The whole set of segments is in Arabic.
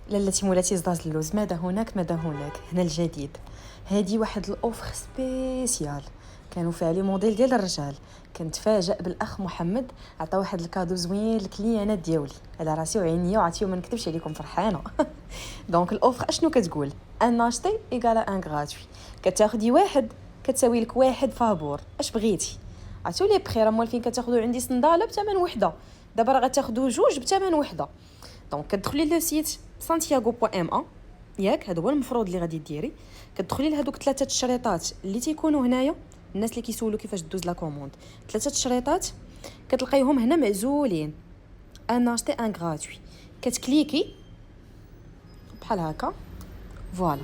لالتي مولاتي زداز اللوز، ماذا هناك ماذا هناك. هنا الجديد، هذه واحد الاوفر سبيسيال كانوا فيها لي موديل ديال الرجال. كنتفاجئ بالاخ محمد عطى واحد الكادو زوين للكليانات ديالي على راسي وعينيا وعطيو، ما نكذبش عليكم فرحانه. دونك الاوفر اشنو كتقول؟ ان اشتي ايكالا ان غراتوي. كتاخدي واحد كتساوي لك واحد فابور. اش بغيتي؟ عرفتوا لي بخي راه موالفين كتاخذوا عندي صنداله بثمن وحده، دابا راه غتاخذوا جوج بثمن وحده. دونك كتدخلي لو سيت santiago.ma ياك، هذا هو المفروض اللي غادي ديري. كتدخلي لهذوك ثلاثه الشريطات اللي تيكونوا هنايا، الناس اللي كيسولوا كيفاش دوز لا كوموند، ثلاثه الشريطات كتلقايهم هنا معزولين. ان اشتي ان غراتوي، كتكليكي بحال هكا فوالا.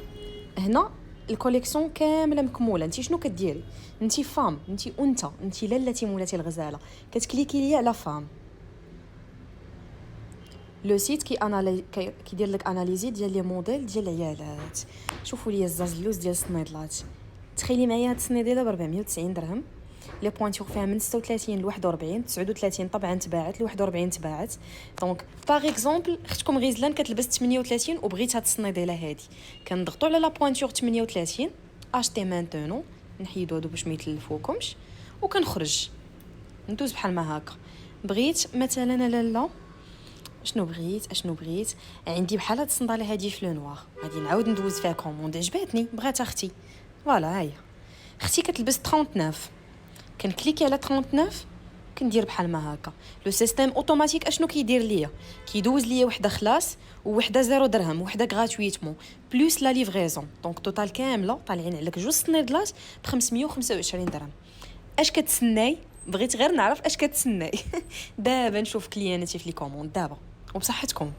هنا الكوليكسيون كامله مكموله. انت شنو كديري؟ انت فام، انت لالتي مولاتي الغزاله، كتكليكي ليا على فام. لو سيت كيدير لك اناليزي ديال لي موديل ديال العيالات. شوفوا لي الزازلوز ديال السنيدلات، تخيلي معايا هاد السنيدله ب 490 درهم. لي بوينتور فيها من 36 ل 41، 39 طبعا تباعت، ل 41 تباعت. دونك باغ اكزومبل اختكم غيزلان كتلبس 38 وبغيت هاد السنيدله هادي، كنضغطوا على لا بوينتور 38 اشتي مانتونو، نحيدو هادو باش ما يتلفوكمش، وكنخرج ندوز بحال ما هكا. بغيت مثلا لالا اشنو بغيت عندي بحال هاد الصنداله هادي في لو نوار، غادي نعاود ندوز فيها كوموند، عجباتني بغات اختي. فوالا هاهي اختي كتلبس 39، كنكليكي على 39 كندير بحال ما هكا. لو سيستيم اوتوماتيك اشنو كيدير ليا؟ كيدوز ليا وحده خلاص ووحده 0 درهم وحده غراتويتمون بلس لا ليفريزون. دونك توتال كامله طالعين عليك جوج سنيدلات ب 525 درهم. اش كتسناي؟ بغيت غير نعرف اش كتسناي. دابا نشوف كليانتي في لي كوموند دابا وبصحتكم.